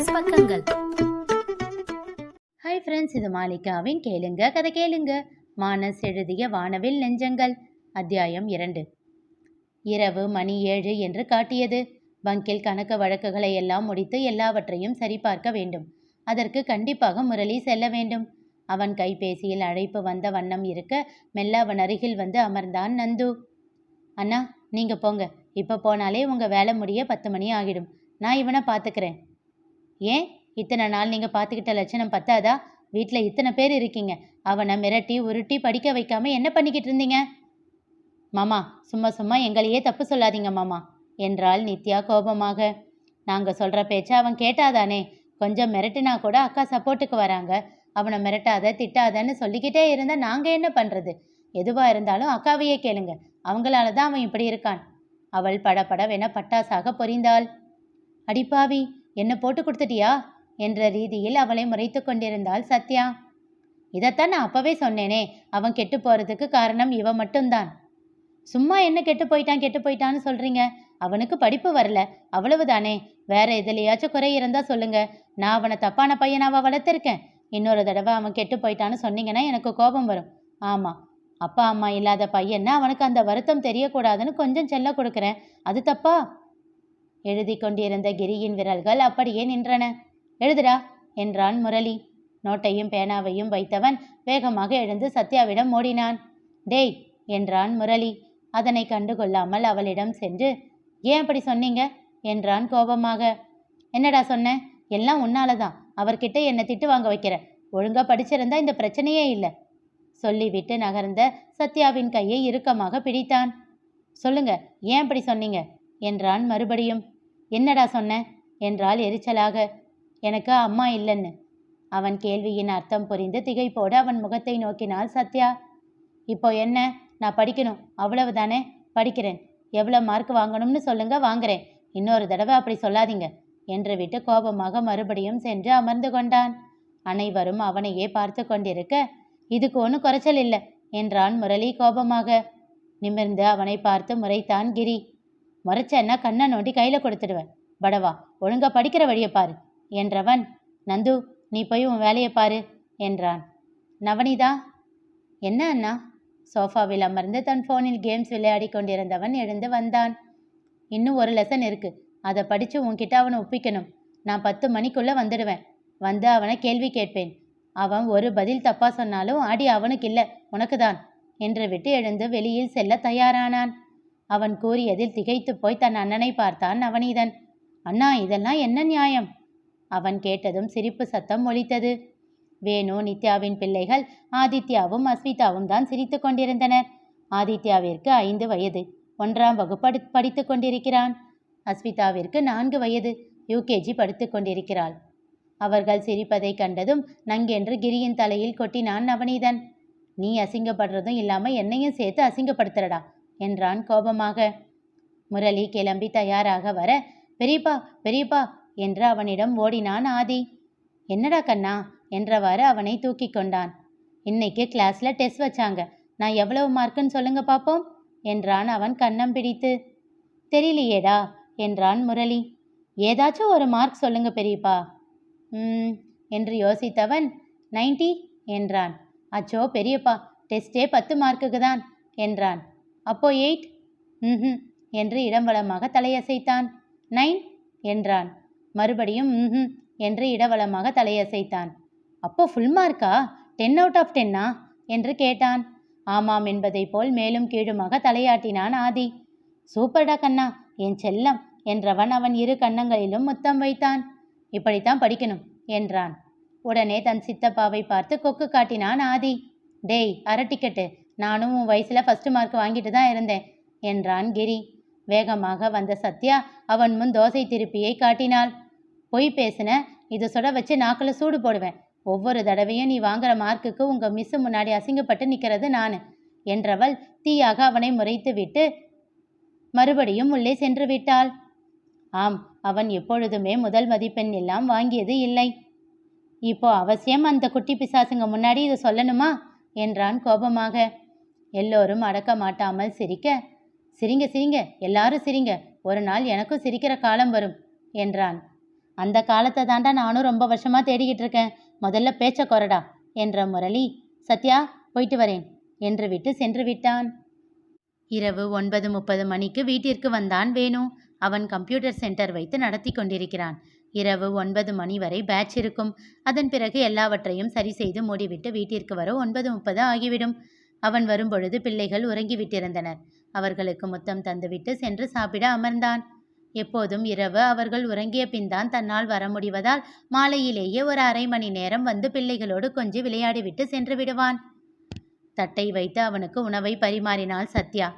Minus பக்கங்கள். Hi friends, இது மாலிகாவின் கேளுங்க கதை கேளுங்க. மானஸ் எழுதிய வானவில் நெஞ்சங்கள், அத்தியாயம் 2. இரவு மணி 7 என்று காட்டியது. பங்கில் கணக்கு வழக்குகளை எல்லாம் முடித்து எல்லாவற்றையும் சரிபார்க்க வேண்டும். அதற்கு கண்டிப்பாக முரளி செல்ல வேண்டும். அவன் கைபேசியில் அழைப்பு வந்த வண்ணம் இருக்க மெல்ல அவன் அருகில் வந்து அமர்ந்தான் நந்து. அண்ணா, நீங்கள் போங்க. இப்போ போனாலே உங்கள் வேலை முடிய 10 மணி ஆகிடும். நான் இவனை பார்த்துக்கிறேன். ஏன், இத்தனை நாள் நீங்கள் பார்த்துக்கிட்ட லட்சணம் பத்தாதா? வீட்டில் இத்தனை பேர் இருக்கீங்க. அவனை மிரட்டி உருட்டி படிக்க வைக்காம என்ன பண்ணிக்கிட்டு இருந்தீங்க? மாமா, சும்மா சும்மா எங்களையே தப்பு சொல்லாதீங்க மாமா என்றாள் நித்யா கோபமாக. நாங்கள் சொல்கிற பேச்ச அவன் கேட்டாதானே? கொஞ்சம் மிரட்டினா கூட அக்கா சப்போர்ட்டுக்கு வராங்க. அவனை மிரட்டாத திட்டாதன்னு சொல்லிக்கிட்டே இருந்தால் நாங்கள் என்ன பண்ணுறது? எதுவாக இருந்தாலும் அக்காவையே கேளுங்க. அவங்களால தான் அவன் இப்படி இருக்கான். அவள் படபடவென பட்டாசாக பொரிந்தாள். அடிப்பாவி, என்ன போட்டு கொடுத்துட்டியா என்ற ரீதியில் அவளை முறைத்து கொண்டிருந்தாள் சத்யா. இதைத்தான் நான் அப்பவே சொன்னேனே, அவன் கெட்டு போறதுக்கு காரணம் இவன் மட்டும்தான். சும்மா என்ன கெட்டு போயிட்டான்னு சொல்றீங்க? அவனுக்கு படிப்பு வரல, அவ்வளவுதானே. வேற எதுலையாச்சும் குறை இருந்தா சொல்லுங்க. நான் அவனை தப்பான பையனாவா வளர்த்திருக்கேன்? இன்னொரு தடவை அவன் கெட்டு போயிட்டான்னு சொன்னீங்கன்னா எனக்கு கோபம் வரும். ஆமா, அப்பா அம்மா இல்லாத பையன்னா அவனுக்கு அந்த வருத்தம் தெரியக்கூடாதுன்னு கொஞ்சம் செல்ல கொடுக்குறேன். அது தப்பா? எழுதி கொண்டிருந்த கிரியின் விரல்கள் அப்படியே நின்றன. எழுதுடா என்றான் முரளி. நோட்டையும் பேனாவையும் வைத்தவன் வேகமாக எழுந்து சத்யாவிடம் ஓடினான். டேய் என்றான் முரளி. அதனை கண்டுகொள்ளாமல் அவளிடம் சென்று, ஏன் அப்படி சொன்னீங்க என்றான் கோபமாக. என்னடா சொன்ன? எல்லாம் உன்னாலதான். அவர்கிட்ட என்னை திட்டு வாங்க வைக்கிற. ஒழுங்கா படிச்சிருந்தா இந்த பிரச்சனையே இல்லை சொல்லிவிட்டு நகர்ந்த சத்யாவின் கையை இறுக்கமாக பிடித்தான். சொல்லுங்க, ஏன் அப்படி சொன்னீங்க என்றான் மறுபடியும். என்னடா சொன்ன என்றால் எரிச்சலாக. எனக்கு அம்மா இல்லைன்னு. அவன் கேள்வியின் அர்த்தம் புரிந்து திகைப்போடு அவன் முகத்தை நோக்கினாள் சத்யா. இப்போ என்ன? நான் படிக்கணும், அவ்வளவுதானே? படிக்கிறேன். எவ்வளோ மார்க் வாங்கணும்னு சொல்லுங்க, வாங்குறேன். இன்னொரு தடவை அப்படி சொல்லாதீங்க என்று விட்டு கோபமாக மறுபடியும் சென்று அமர்ந்து கொண்டான். அனைவரும் அவனையே பார்த்து கொண்டிருக்க, இதுக்கு ஒன்றும் குறைச்சல் இல்லை என்றான் முரளி கோபமாக. நிமிர்ந்து அவனை பார்த்து முறைத்தான் கிரி. முறைச்சன்னா கண்ணை நோண்டி கையில் கொடுத்துடுவேன். படவா, ஒழுங்கா படிக்கிற வழியை பாரு என்றவன். நந்து, நீ போய் உன் வேலையை பாரு என்றான். நவனிதா? என்ன அண்ணா? சோஃபாவில் அமர்ந்து தன் ஃபோனில் கேம்ஸ் விளையாடி கொண்டிருந்தவன் எழுந்து வந்தான். இன்னும் ஒரு லெசன் இருக்கு, அதை படித்து உன்கிட்ட அவனை ஒப்பிக்கணும். நான் 10 மணிக்குள்ளே வந்துடுவேன். வந்து அவனை கேள்வி கேட்பேன். அவன் ஒரு பதில் தப்பா சொன்னாலும் அடி அவனுக்கு இல்லை, உனக்குதான் என்று விட்டு எழுந்து வெளியில் செல்ல தயாரானான். அவன் கூறியதில் திகைத்து போய் தன் அண்ணனை பார்த்தான் நவநீதன். அண்ணா, இதெல்லாம் என்ன நியாயம்? அவன் கேட்டதும் சிரிப்பு சத்தம் ஒலித்தது. வேணு, நித்யாவின் பிள்ளைகள் ஆதித்யாவும் அஸ்விதாவும் தான் சிரித்து கொண்டிருந்தனர். ஆதித்யாவிற்கு 5 வயது, 1ஆம் வகுப்பு படித்து கொண்டிருக்கிறான். அஸ்விதாவிற்கு 4 வயது, யூகேஜி படித்து கொண்டிருக்கிறாள். அவர்கள் சிரிப்பதை கண்டதும் நங்கென்று கிரியின் தலையில் கொட்டினான் நவநீதன். நீ அசிங்கப்படுறதும் இல்லாம என்னையும் சேர்த்து அசிங்கப்படுத்துறடா என்றான் கோபமாக. முரளி கிளம்பி தயாராக வர, பெரியப்பா பெரியப்பா என்று அவனிடம் ஓடினான் ஆதி. என்னடா கண்ணா என்றவாறு அவனை தூக்கி கொண்டான். இன்னைக்கு கிளாஸ்ல டெஸ்ட் வச்சாங்க. நான் எவ்வளவு மார்க்குன்னு சொல்லுங்க பாப்போம் என்றான் அவன் கன்னம் பிடித்து. தெரியலையேடா என்றான் முரளி. ஏதாச்சும் ஒரு மார்க் சொல்லுங்க பெரியப்பா என்று யோசித்தவன் 90 என்றான். அச்சோ பெரியப்பா, டெஸ்டே 10 மார்க்குக்கு தான் என்றான். அப்போ 8? என்று இடவளமாக தலையசைத்தான். 9 என்றான். மறுபடியும் என்று இடவளமாக தலையசைத்தான். அப்போ ஃபுல் மார்க்கா? 10 out of 10 என்று கேட்டான். ஆமாம் என்பதை போல் மேலும் கீழுமாக தலையாட்டினான் ஆதி. சூப்பர்டா கண்ணா, என் செல்லம் என்றவன் அவன் 2 கன்னங்களிலும் முத்தம் வைத்தான். இப்படித்தான் படிக்கணும் என்றான். உடனே தன் சித்தப்பாவை பார்த்து கொக்கு காட்டினான் ஆதி. டேய் அரட்டிக்கட்டு, நானும் உன் வயசுல ஃபர்ஸ்ட் மார்க் வாங்கிட்டு தான் இருந்தேன் என்றான் கிரி. வேகமாக வந்த சத்யா அவன் முன் தோசை திருப்பியை காட்டினாள். பொய் பேசுன, இது சுட வச்சு நாக்கில் சூடு போடுவேன். ஒவ்வொரு தடவையும் நீ வாங்குற மார்க்குக்கு உங்க மிஸ் முன்னாடி அசிங்கப்பட்டு நிற்கிறது நான் என்றவள் தீயாக அவனை முறைத்து விட்டு மறுபடியும் உள்ளே சென்று விட்டாள். ஆம், அவன் எப்பொழுதுமே முதல் மதிப்பெண் எல்லாம் வாங்கியது இல்லை. இப்போ அவசியம் அந்த குட்டி பிசாசுங்க முன்னாடி இதை சொல்லணுமா என்றான் கோபமாக. எல்லோரும் அடக்க மாட்டாமல் சிரிக்க, சிரிங்க சிரிங்க, எல்லாரும் சிரிங்க, ஒரு நாள் எனக்கும் சிரிக்கிற காலம் வரும் என்றான். அந்த காலத்தை தாண்டா நானும் ரொம்ப வருஷமாக தேடிக்கிட்டு இருக்கேன். முதல்ல பேச்ச குறடா என்ற முரளி, சத்யா போயிட்டு வரேன் என்று விட்டு சென்று விட்டான். இரவு 9:30 மணிக்கு வீட்டிற்கு வந்தான் வேணு. அவன் கம்ப்யூட்டர் சென்டர் வைத்து நடத்தி கொண்டிருக்கிறான். இரவு 9 மணி வரை பேட்ச் இருக்கும். அதன் பிறகு எல்லாவற்றையும் சரி செய்து மூடிவிட்டு வீட்டிற்கு வர 9:30 ஆகிவிடும். அவன் வரும்பொழுது பிள்ளைகள் உறங்கிவிட்டிருந்தனர். அவர்களுக்கு முத்தம் தந்துவிட்டு சென்று சாப்பிட அமர்ந்தான். எப்போதும் இரவு அவர்கள் உறங்கிய பின்தான் தன்னால் வர முடிவதால் மாலையிலேயே ஒரு அரை மணி நேரம் வந்து பிள்ளைகளோடு கொஞ்சி விளையாடிவிட்டு சென்று விடுவான். தட்டை வைத்து அவனுக்கு உணவை பரிமாறினாள் சத்யா.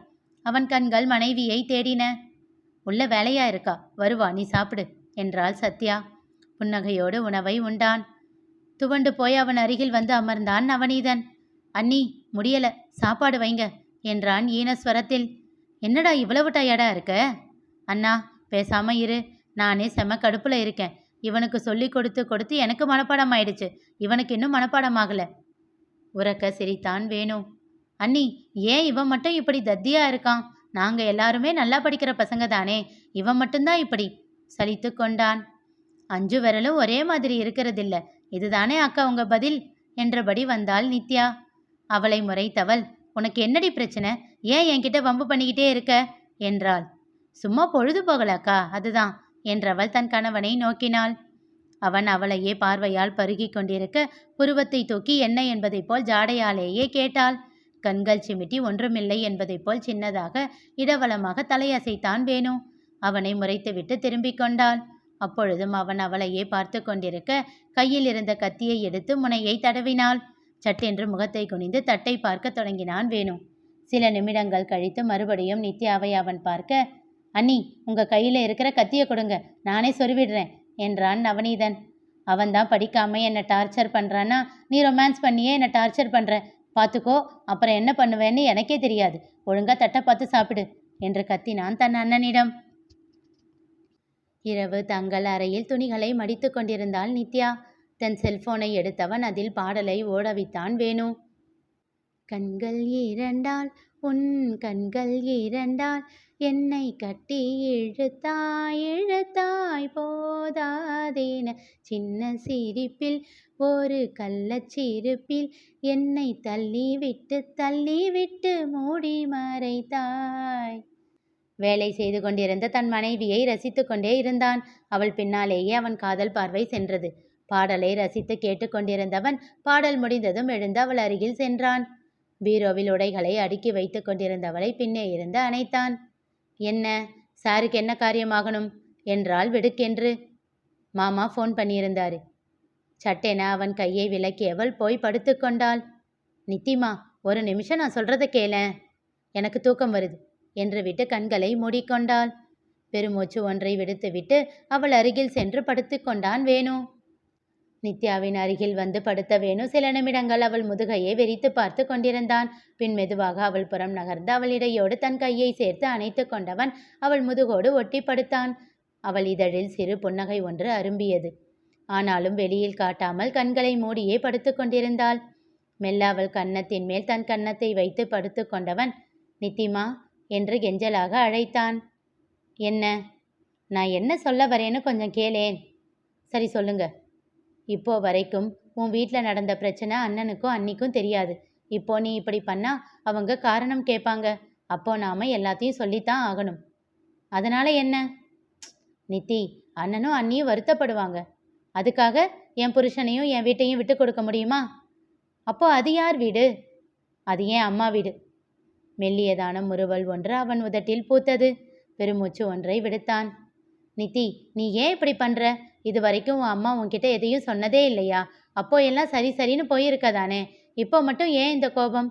அவன் கண்கள் மனைவியை தேடின. உள்ள வேலையா இருக்கா, வருவா, நீ சாப்பிடு என்றாள் சத்யா. புன்னகையோடு உணவை உண்டான். துவண்டு போய் அவன் அருகில் வந்து அமர்ந்தான் நவநீதன். அண்ணி முடியல, சாப்பாடு வைங்க என்றான் ஈனஸ்வரத்தில். என்னடா இவ்வளவு டயர்டா இருக்க? அண்ணா பேசாம இரு, நானே செம கடுப்புல இருக்கேன். இவனுக்கு சொல்லி கொடுத்து கொடுத்து எனக்கு மனப்பாடம் ஆயிடுச்சு, இவனுக்கு இன்னும் மனப்பாடம் ஆகல. உறக்க சிரித்தான் வேணு. அண்ணி ஏன் இவன் மட்டும் இப்படி தத்தியா இருக்கான்? நாங்க எல்லாருமே நல்லா படிக்கிற பசங்க தானே, இவன் மட்டும்தான் இப்படி சலித்து கொண்டான். 5 விரலும் ஒரே மாதிரி இருக்கிறதில்ல, இதுதானே அக்கா உங்க பதில் என்றபடி வந்தாள் நித்யா. அவளை முறைத்தவள், உனக்கு என்னடி பிரச்சனை, ஏன் என்கிட்ட வம்பு பண்ணிக்கிட்டே இருக்க என்றாள். சும்மா பொழுது போகலக்கா, அதுதான் என்றவள் தன் கணவனை நோக்கினாள். அவன் அவளையே பார்வையால் பருகி கொண்டிருக்க புருவத்தை தூக்கி என்ன என்பதைப் போல் ஜாடையாலேயே கேட்டாள். கண்கள் சிமிட்டி ஒன்றுமில்லை என்பதைப் போல் சின்னதாக இடவளமாக தலையசைத்தான் வேணு. அவனை முறைத்துவிட்டு திரும்பிக் கொண்டாள். அப்பொழுதும் அவன் அவளையே பார்த்து கொண்டிருக்க கையில் இருந்த கத்தியை எடுத்து முனையை தடவினாள். சட்டென்று முகத்தை குனிந்து தட்டை பார்க்க தொடங்கினான் வேணு. சில நிமிடங்கள் கழித்து மறுபடியும் நித்யாவை அவன் பார்க்க, அண்ணி உங்க கையில இருக்கிற கத்தியை கொடுங்க, நானே சொருவிடுறேன் என்றான் நவநீதன். அவன்தான் படிக்காம என்னை டார்ச்சர் பண்றான்னா, நீ ரொமான்ஸ் பண்ணியே என்னை டார்ச்சர் பண்ற, பார்த்துக்கோ, அப்புறம் என்ன பண்ணுவேன்னு எனக்கே தெரியாது, ஒழுங்கா தட்டை பார்த்து சாப்பிடு என்று கத்தினான் தன் அண்ணனிடம். இரவு தங்கள் அறையில் துணிகளை மடித்து கொண்டிருந்தாள் நித்யா. தன் செல்போனை எடுத்தவன் அதில் பாடலை ஓடவித்தான் வேணு. கண்கள் இரண்டால் உன் கண்கள் இரண்டால் என்னை கட்டி இழுத்தாய் இழுத்தாய் போதாதேன, சின்ன சிரிப்பில் ஒரு கள்ளச்சிரிப்பில் என்னை தள்ளி விட்டு மூடி மறைத்தாய். வேலை செய்து கொண்டிருந்த தன் மனைவியை ரசித்து கொண்டே இருந்தான். அவள் பின்னாலேயே அவன் காதல் பார்வை சென்றது. பாடலை ரசித்து கேட்டுக்கொண்டிருந்தவன் பாடல் முடிந்ததும் எழுந்து அவள் அருகில் சென்றான். பீரோவில் உடைகளை அடுக்கி வைத்து கொண்டிருந்தவளை பின்னே இருந்து அணைத்தான். என்ன, சாருக்கு என்ன காரியமாகணும் என்றாள் விடுக்கென்று. மாமா ஃபோன் பண்ணியிருந்தாரு. சட்டென அவன் கையை விலக்கியவள் போய் படுத்து கொண்டாள். நித்திமா, ஒரு நிமிஷம் நான் சொல்றத கேளேன், எனக்கு தூக்கம் வருது என்று விட்டு கண்களை மூடிக்கொண்டாள். பெருமூச்சு ஒன்றை விடுத்துவிட்டு அவள் அருகில் சென்று படுத்து கொண்டான் வேணு. நித்யாவின் அருகில் வந்து படுத்த வேணு சில நிமிடங்கள் அவள் முதுகையை வெறித்து பார்த்து கொண்டிருந்தான். பின் மெதுவாக அவள் புறம் நகர்ந்து அவள் இடையோடு தன் கையை சேர்த்து அணைத்து கொண்டவன் அவள் முதுகோடு ஒட்டி படுத்தான். அவள் இதழில் சிறு புன்னகை ஒன்று அரும்பியது. ஆனாலும் வெளியில் காட்டாமல் கண்களை மூடியே படுத்து கொண்டிருந்தாள். மெல்ல அவள் கன்னத்தின் மேல் தன் கன்னத்தை வைத்து படுத்து கொண்டவன், நித்திமா என்று கெஞ்சலாக அழைத்தான். என்ன? நான் என்ன சொல்ல வரேன்னு கொஞ்சம் கேளேன். சரி சொல்லுங்க. இப்போ வரைக்கும் உன் வீட்டில் நடந்த பிரச்சனை அண்ணனுக்கும் அன்னிக்கும் தெரியாது. இப்போ நீ இப்படி பண்ணா அவங்க காரணம் கேட்பாங்க. அப்போ நாம எல்லாத்தையும் சொல்லித்தான் ஆகணும். அதனால என்ன? நித்தி, அண்ணனும் அண்ணியும் வருத்தப்படுவாங்க. அதுக்காக என் புருஷனையும் என் வீட்டையும் விட்டு கொடுக்க முடியுமா? அப்போ அது யார் வீடு? அது ஏன் அம்மா வீடு. மெல்லியதான முறுவல் ஒன்று அவன் உதட்டில் பூத்தது. பெருமூச்சு ஒன்றை விடுத்தான். நித்தி, நீ ஏன் இப்படி பண்ற? இது வரைக்கும் உன் அம்மா உன்கிட்ட எதையும் சொன்னதே இல்லையா? அப்போ எல்லாம் சரி சரின்னு போயிருக்கதானே, இப்போ மட்டும் ஏன் இந்த கோபம்?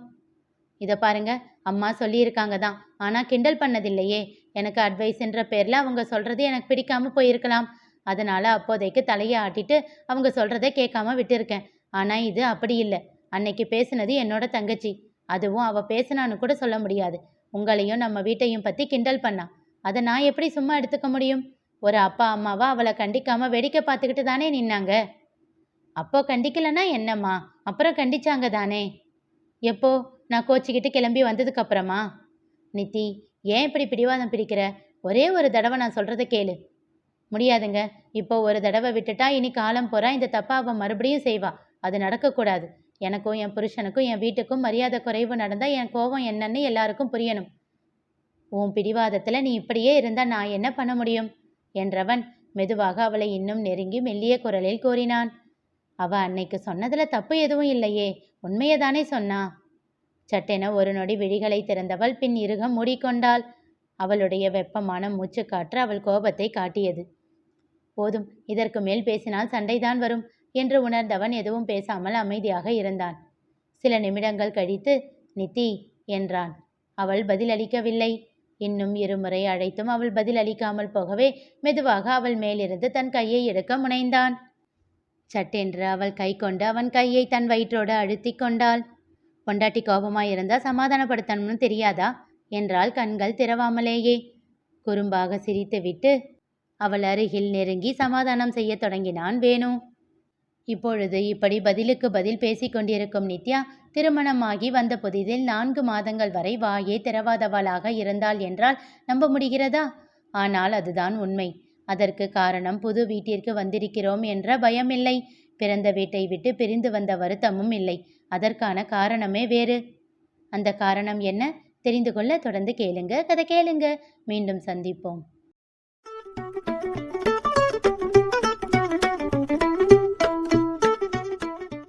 இதை பாருங்க, அம்மா சொல்லியிருக்காங்க தான், ஆனால் கிண்டல் பண்ணதில்லையே. எனக்கு அட்வைஸ்ன்ற பேரில் அவங்க சொல்கிறது எனக்கு பிடிக்காம போயிருக்கலாம். அதனால் அப்போதைக்கு தலையை ஆட்டிட்டு அவங்க சொல்கிறத கேட்காம விட்டுருக்கேன். ஆனால் இது அப்படி இல்லை. அன்னைக்கு பேசுனது என்னோட தங்கச்சி, அதுவும் அவள் பேசுனான்னு கூட சொல்ல முடியாது. உங்களையும் நம்ம வீட்டையும் பற்றி கிண்டல் பண்ணா. அதை நான் எப்படி சும்மா எடுத்துக்க முடியும்? ஒரு அப்பா அம்மாவா அவளை கண்டிக்காம வேடிக்கை பார்த்துக்கிட்டு தானே நின்னாங்க. அப்போ கண்டிக்கலன்னா என்னம்மா, அப்புறம் கண்டிச்சாங்க தானே. எப்போ? நான் கோச்சிக்கிட்டு கிளம்பி வந்ததுக்கு அப்புறமா? நித்தி, ஏன் இப்படி பிடிவாதம் பிடிக்கிற? ஒரே ஒரு தடவை நான் சொல்கிறத கேளு. முடியாதுங்க. இப்போ ஒரு தடவை விட்டுட்டா இனி காலம் போறா இந்த தப்பா அவ மறுபடியும் செய்வா. அது நடக்கக்கூடாது. எனக்கும் என் புருஷனுக்கும் என் வீட்டுக்கும் மரியாதை குறைவு நடந்தா என் கோபம் என்னன்னு எல்லாருக்கும் புரியணும். உன் பிடிவாதத்துல நீ இப்படியே இருந்தா நான் என்ன பண்ண முடியும் என்றவன் மெதுவாக அவளை இன்னும் நெருங்கி மெல்லிய குரலில் கூறினான். அவ அன்னைக்கு சொன்னதுல தப்பு எதுவும் இல்லையே, உண்மையதானே சொன்னா. சட்டென ஒரு நொடி விழிகளை திறந்தவள் பின் இறுக மூடிக்கொண்டாள். அவளுடைய வெப்பமான மூச்சுக்காற்று அவள் கோபத்தை காட்டியது. போதும், இதற்கு மேல் பேசினால் சண்டைதான் வரும் என்று உணர்ந்தவன் எதுவும் பேசாமல் அமைதியாக இருந்தான். சில நிமிடங்கள் கழித்து நித்தி என்றான். அவள் பதிலளிக்கவில்லை. இன்னும் இருமுறை அழைத்தும் அவள் பதில் அளிக்காமல் போகவே மெதுவாக அவள் மேலிருந்து தன் கையை எடுக்க முனைந்தான். சட்டென்று அவள் கை கொண்டு அவன் கையை தன் வயிற்றோடு அழுத்தி கொண்டாள். பொண்டாட்டி கோபமாயிருந்தா சமாதானப்படுத்தணும்னு தெரியாதா என்றாள் கண்கள் திறவாமலேயே. குறும்பாக சிரித்துவிட்டு அவள் அருகில் நெருங்கி சமாதானம் செய்ய தொடங்கினான் வேணு. இப்பொழுது இப்படி பதிலுக்கு பதில் பேசிக்கொண்டிருக்கும் நித்யா திருமணமாகி வந்த புதிதில் 4 மாதங்கள் வரை வாயே திறவாதவளாக இருந்தாள் என்றால் நம்ப முடிகிறதா? ஆனால் அதுதான் உண்மை. அதற்கு காரணம் புது வீட்டிற்கு வந்திருக்கிறோம் என்ற பயமில்லை. பிறந்த வீட்டை விட்டு பிரிந்து வந்த வருத்தமும் இல்லை. அதற்கான காரணமே வேறு. அந்த காரணம் என்ன? தெரிந்து கொள்ள தொடர்ந்து கேளுங்க. கதை கேளுங்க. மீண்டும் சந்திப்போம்.